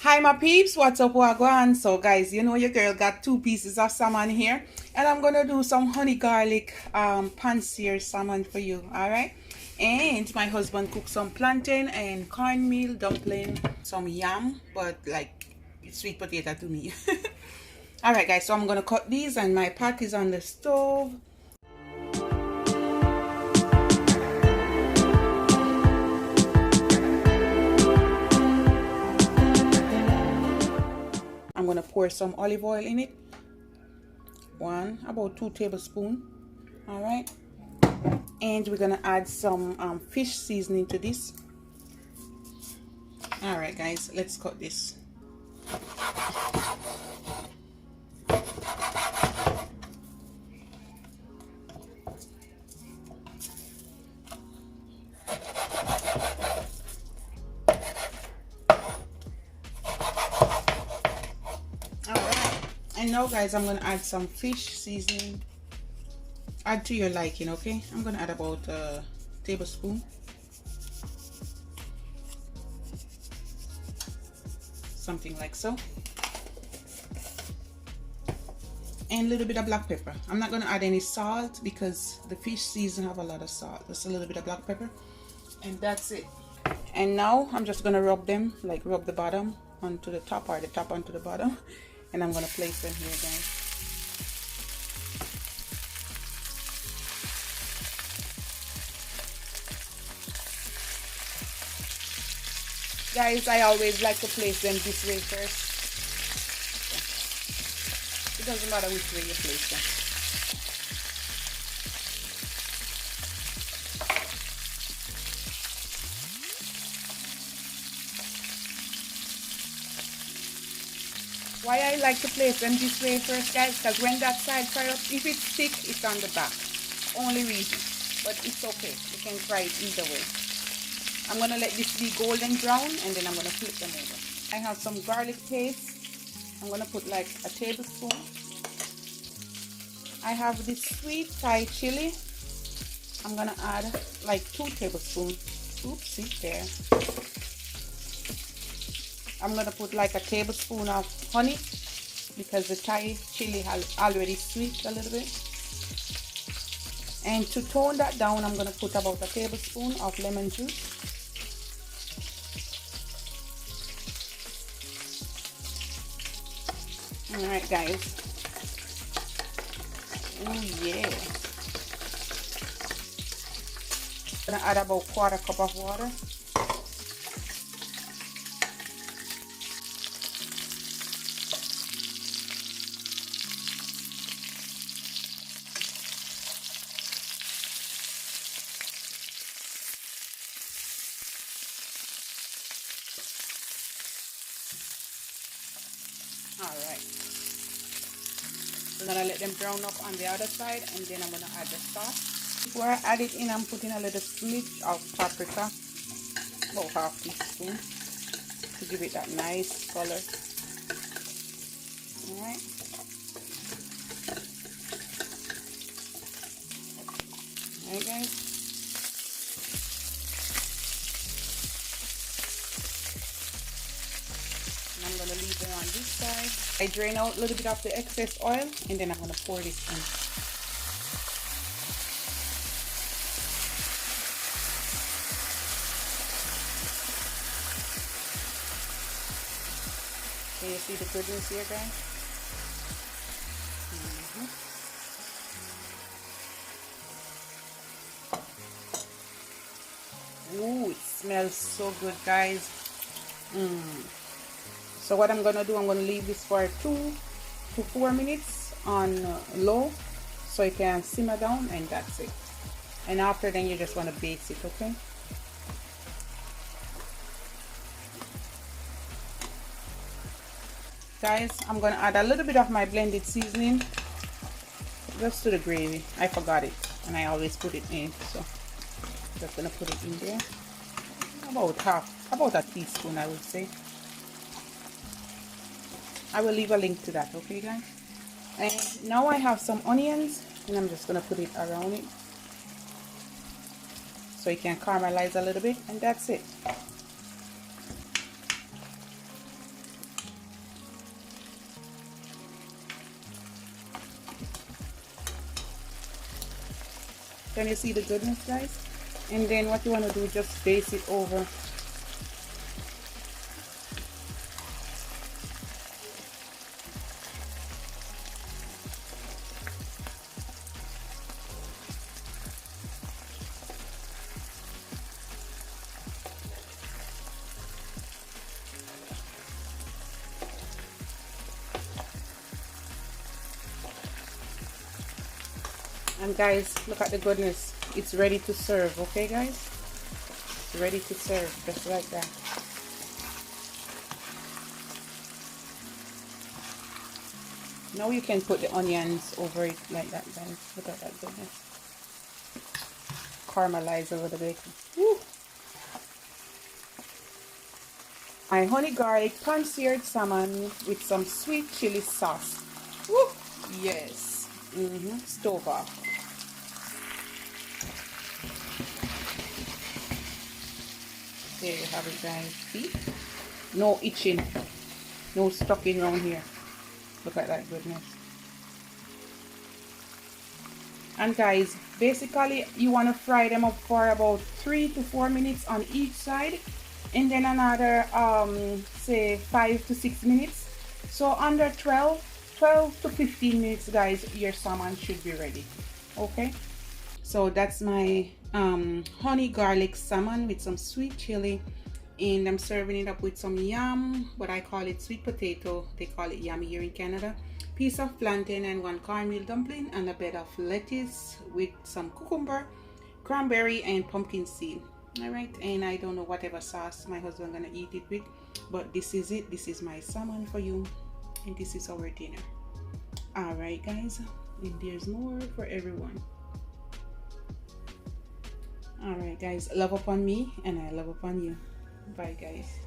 Hi my peeps, what's up, wagwan? So guys, you know your girl got 2 pieces of salmon here, and I'm gonna do some honey garlic pan-seared salmon for you. All right, and my husband cooked some plantain and cornmeal dumpling, some yam, but like sweet potato to me. All right guys, so I'm gonna cut these, and my pot is on the stove. I'm gonna pour some olive oil in it, about 2 tablespoons. All right, and we're gonna add some fish seasoning to this. All right guys, let's cut this. All right, and now guys, I'm gonna add some fish seasoning. Add to your liking, okay? I'm gonna add about a tablespoon, something like so, and a little bit of black pepper. I'm not gonna add any salt because the fish season have a lot of salt. Just a little bit of black pepper, and that's it. And now I'm just gonna rub them, like rub the bottom onto the top or the top onto the bottom, and I'm gonna place them here, guys. Guys, I always like to place them this way first. It doesn't matter which way you place them. Why I like to place them this way first, guys, because when that side fry up, if it's thick, it's on the back. Only reason. But it's okay. You can fry it either way. I'm going to let this be golden brown, and then I'm going to flip them over. I have some garlic paste. I'm going to put like a tablespoon. I have this sweet Thai chili. I'm going to add like 2 tablespoons. Oopsie, there. I'm going to put like a tablespoon of honey because the Thai chili has already sweet a little bit. And to tone that down, I'm going to put about a tablespoon of lemon juice. Alright guys. Oh yeah. I'm going to add about 1/4 cup of water. Alright. I'm gonna let them brown up on the other side, and then I'm gonna add the sauce. Before I add it in, I'm putting a little smidge of paprika, about 1/2 teaspoon, to give it that nice color. Alright. Alright guys. I'm going to leave them on this side. I drain out a little bit of the excess oil, and then I'm going to pour this in. Can you see the goodness here, guys? Ooh, it smells so good, guys. So what I'm gonna do, I'm gonna leave this for 2 to 4 minutes on low, so it can simmer down, and that's it. And after then, you just want to bake it, okay? Guys, I'm gonna add a little bit of my blended seasoning just to the gravy. I forgot it, and I always put it in, so just gonna put it in there. About a teaspoon, I would say. I will leave a link to that, okay guys? And now I have some onions, and I'm just gonna put it around it so it can caramelize a little bit, and that's it. Can you see the goodness, guys? And then what you want to do, just baste it over. And guys, look at the goodness. It's ready to serve, okay guys? It's ready to serve, just like that. Now you can put the onions over it like that, guys. Look at that goodness. Caramelize over the bacon. Woo. My honey garlic pan-seared salmon with some sweet chili sauce. Woo. Yes. Stove off. There you have it, guys. See? No itching. No stucking around here. Look at that goodness. And guys, basically you want to fry them up for about 3 to 4 minutes on each side, and then another say 5 to 6 minutes. So under 12 to 15 minutes, guys, your salmon should be ready. Okay, so that's my honey garlic salmon with some sweet chili, and I'm serving it up with some yam, but I call it sweet potato, they call it yam here in Canada, piece of plantain and 1 cornmeal dumpling, and a bed of lettuce with some cucumber, cranberry, and pumpkin seed. All right, and I don't know whatever sauce my husband gonna eat it with, but this is it. This is my salmon for you, and this is our dinner. All right guys, and there's more for everyone. All right guys, love upon me and I love upon you. Bye guys.